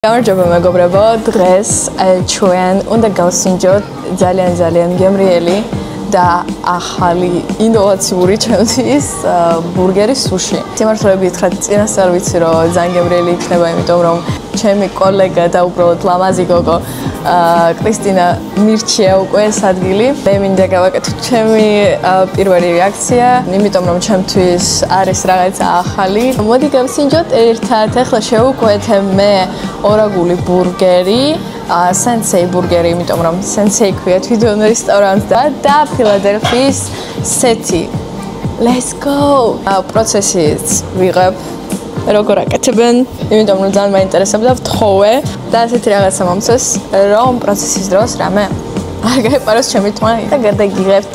გამარჯობა მეგობრებო, დღეს ჩვენ უნდა გავსინჯოთ ძალიან გემრიელი და ახალი ინოვაციური ჩემთვის ბურგერი სუში. სიმართლე გითხრათ, წინასწარ ვიცი რომ ძალიან გემრიელი იქნება, იმიტომ რომ ჩემი კოლეგა და უბრალოდ ლამაზი გოგო კრისტინა მირჩია უკვე ეს ადგილი. მე მინდა გავაკეთო ჩემი პირველი რეაქცია, იმიტომ რომ ჩემთვის არის რაღაცა ახალი. მოდი გავსინჯოთ ერთად. ახლა შევუკვეთე მე ორაგული ბურგერი, სენსეი ბურგერი, იმიტომ რომ სენსეი ქვია თვითონ რესტორანს და ფილადელფიის სეთი. Let's go. პროცესიც ვიღებ როგორ აკეთებენ, იმიტომ რომ ძალიან მაინტერესებდა ვთხოვე და ასეთი რაღაცა მომწეს, რომ პროცესის დროს რამე არ გაეპაროს ჩემი თმა და გადაგიღებთ.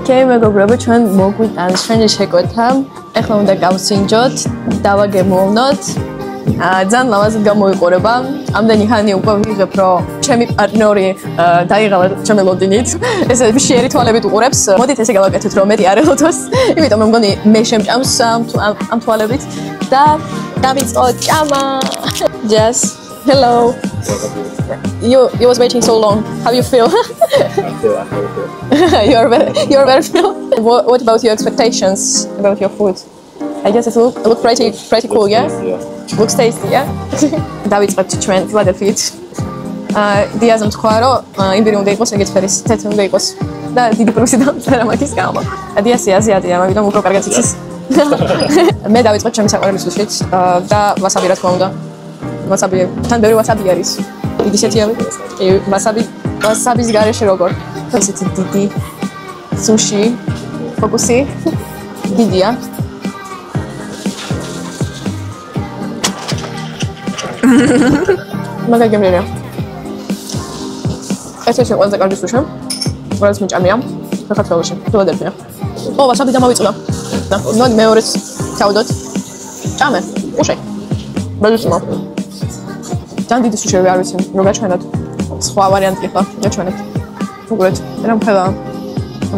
Okay, მეგობრებო, ჩვენ მოგვიტანს ჩვენი შეკვეთა. ახლა უნდა გავსინჯოთ, დავაგემოვნოთ. ძალიან ლამაზად გამოიყურება. ამდენი ხანი უკვე ვიღებ, რომ ჩემი პარტნიორი დაიღალა ჩემი ლოდინით. ესე შიერი თვალებით უყურებს. მოდით ესე გავაკეთოთ, რომ მეტი არ ელოთოს. იმიტომ რომ მგონი მე შემჭამს ამ თვალებით და დავიწყოთ ჭამა. Jess, hello. You was waiting so long. How you feel? You're very feel. What about your expectations about your food? I guess it look pretty cool, yeah? Looks tasty, yeah? დავიწყებთ ჩვენ ფილადელფიით. დიაზ თქვა რომ იმბირი უნდა იყოს, ეგეთ ფერის თეთრი უნდა იყოს და დიდი პრუსი დამწერა მაგის გამო. დიასი აზიატია, მაგრამ უფრო კარგად იცის. მე დავიწყებ ჩემი საყვარელი სუშით და ვასაბი რა თქმა უნდა. ვასაბი, თან ბევრი ვასაბი არის. დიდი სეთიავი. ვასაბის გარეშე როგორ? ესეთი დიდი სუში, ფოკუსი. დიდია. მაგარი გემრიელია. ეს ის ყველაზე კარგი სუში. რაც მიჭამია საქართველოში, ფილადელფია. ვასაბი დამავიწყდა. ნუ მეორეს ჩავდოთ. ჭამე, უშე. ბელისიმო. ძალიან დიდი სუშები არ ვიცი, რომ გაჩვენოთ. სხვა ვარიანტი ხა, გაჩვენეთ. უბრალოდ, რომ ხელა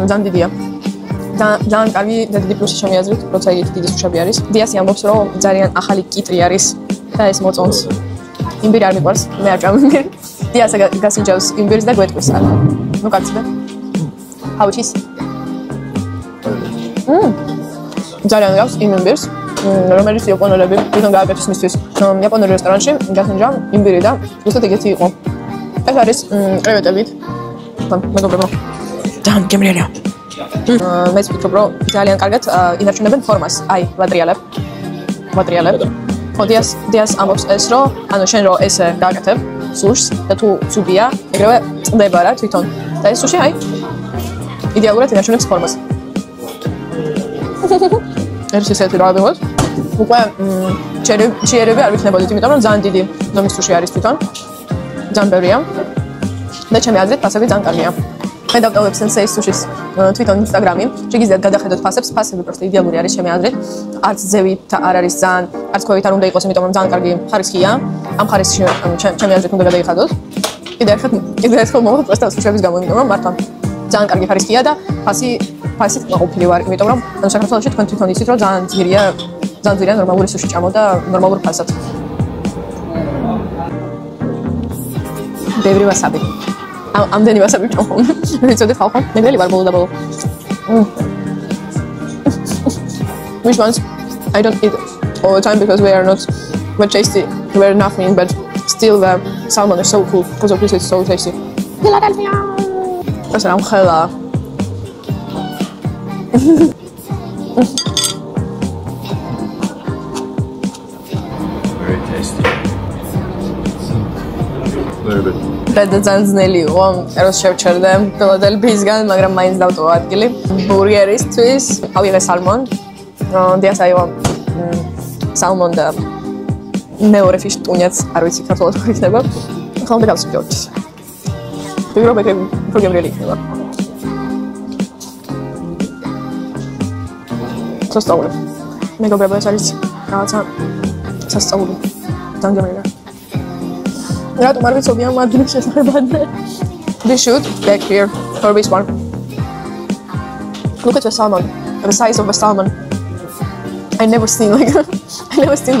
ძალიან დიდია. ძალიან კარგი და დიდი პლუსი ჩემი აზრით, როცა იგი დიდი სუშები არის. დიასი ამბობს, რომ ძალიან ახალი კიტრი არის და ეს მოწონს. იმბირი არ მიყვარს, მე არ ჭამ იმბირი. დიასა გასინჯავს იმბირს და გვეტყვის. ნუ კაცდა. How it is? ძალიან გავს იმ იმბირს. რომელიც იაპონელები თვითონ გააკეთეს მისთვის იაპონურ რესტორანში გასინჯა იმბირი და უბრალოდ ეგეთი იყო. ეს არის კრევეტებით. მეგობრებო, ძალიან გემრიელია. მე ვფიქრობ, რომ ძალიან კარგად ინარჩუნებენ ფორმას. აი, ვატრიალებ. დიას ამბობს ეს, რომ ანუ შენ რო ესე გააკეთებ სუშს და თუ ცუდია, ეგრევე წდება რა თვითონ. და ეს სუში აი იდეალურად ინარჩუნებს ფორმას. ეს ისეთი რა ვიღოთ. უკვე ჩიერები არ ვიცნებოდით, იმიტომ რომ ძალიან დიდი ზომის სუში არის თვითონ. ძალიან ბევრია. და ჩემი აზრით ფასები ძალიან კარგია. მე დავტოვებ სენსეი სუშის თვითონ ინსტაგრამი. შეგიძლიათ გადახედოთ ფასებს. ფასები პროსტა იდეალური არის ჩემი აზრით. არც ზევით არ არის ძალიან, არც ქვევით არ უნდა იყოს, იმიტომ რომ ძალიან კარგი ხარისხია. ამ ხარისხში ჩემი აზრით უნდა გადაიხადოთ. კიდევ ერთხელ მოვა პროსტა სუშების გამო, იმიტომ რომ მართლა ძალიან კარგი ხარისხია და ფასით გაყოფილი ვარ, იმიტომ რომ საქართველოში თქვენ თვითონ იცით, რომ ძალიან ძვირია ნორმალური სუში ჭამო და ნორმალურ ფასად. ბევრი ვასაბი. ამდენი ვასაბი ჭამო. ვიცოდი ხალხო, მეგრელი ვარ ბოლო და ბოლო. Which ones? I don't eat all the time because we are not very tasty. We're nothing, but still the salmon is so cool because of this it's so tasty. Philadelphia! That's an amkhela. Very tasty. Very good. ძალიან ძნელი იყო, რომ შევჩერდე ფილადელფიისგან, მაგრამ მაინც დავტოვა ადგილი. ბურგერისთვის ავიღე სალმონ. დიას აიღო salmon მეორე ფიშ ტუნიაც არ ვიცი ქართულად როგორ იქნება. ახლა უნდა გავსვიჯოთ. ვიღრობ ეგრე პროგრამერი იქნება. სასწაული. მეგობრებო ეს არის რაღაცა სასწაული. დანგემრილა. რატომ არ ვიცოდი ამ ადგილის შესახებად? This should back here for this one. Look at the salmon. The size of a salmon. I never seen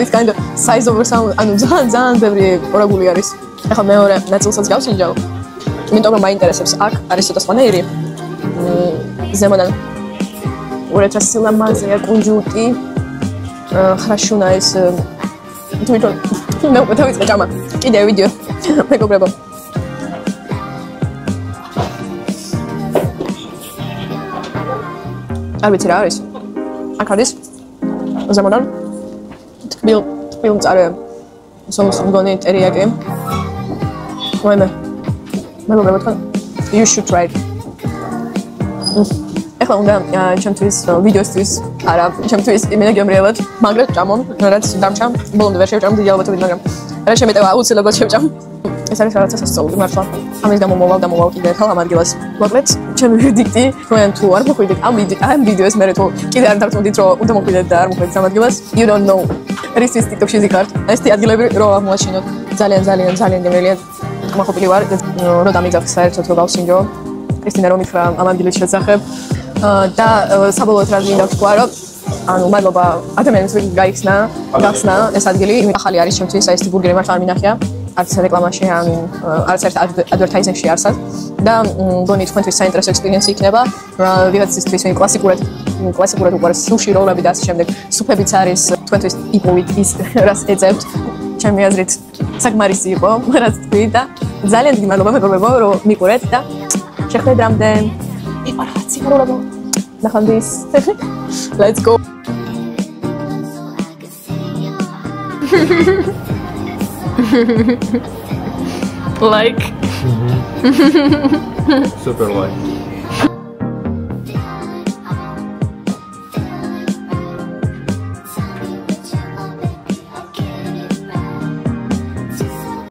this kind of size of a salmon. ანუ ძალიან ბევრი ორაგული არის. ახლა მეორე ნაწილსაც გავსინჯავ. იმიტომ რომ მაინტერესებს აქ არის ცოტა სხვანაირი. ზემოდან უერთას სილამაზეა კუნჯუტი. ხრაშუნა ეს თვითონ მე უკვე დავიწყე ჭამა. კიდე ვიდეო მეგობრებო. არ ვიცი რა არის. აქ არის ზემოდან თბილ მწარე სოუსი მგონი ტერიაკი. ვაიმე. მეგობრებო თქვენ you should try it. ახლა უნდა ჩემთვის ვიდეოსთვის არა ჩემთვის იმენა გემრიელად მაგრამ ჭამო რაც დამჭამ ბოლომდე ვერ შევჭამ დიდი ალბათობით მაგრამ რა შემეტევა აუცილებლად შევჭამ ეს არის რაღაცა სასწაული მართლა ამის გამო მოვალ კიდე ახალ ამ ადგილას მოკლედ ჩემი ვერდიქტი თქვენ თუ არ მოხვიდეთ ამ ვიდეოს მერე თუ კიდე არ დავწუნდით რომ უნდა მოხვიდეთ და არ მოხვიდეთ ამ ადგილას you don't know რის TikTok-ში ზიკართ ეს ადგილები რო აღმოაჩინოთ ძალიან გემრიელია მოხობილი ვარ რომ დამიგახსა საერთოდ რომ გავსინჯო კრისტინა რომ ითხრა ამ ადგილის შესახებ და საბოლოოდ რა მინდა ვთქვა რომ ანუ მადლობა ადამიანებს ვინც გახსნა ეს ადგილი ახალი არის ჩემთვის ეს ბურგერი მართლა არ მინახია არც რეკლამაში ანუ არც ერთ ადვერტაიზინგში არსად და მგონი თქვენთვის საინტერესო ექსპერიენსი იქნება ვიღაცისთვის ვინ კლასიკურად უყურებს სუში როლები და ასე შემდეგ სუფებიც არის თქვენთვის იპოვით ის რას ეძებთ ჩემი აზრით საკმარისი იყო რაც თქვი და ძალიან დიდი მადლობა მეგობრებო რომ მიყურეთ და შეხვედრამდე It's let's go. Like. Super like.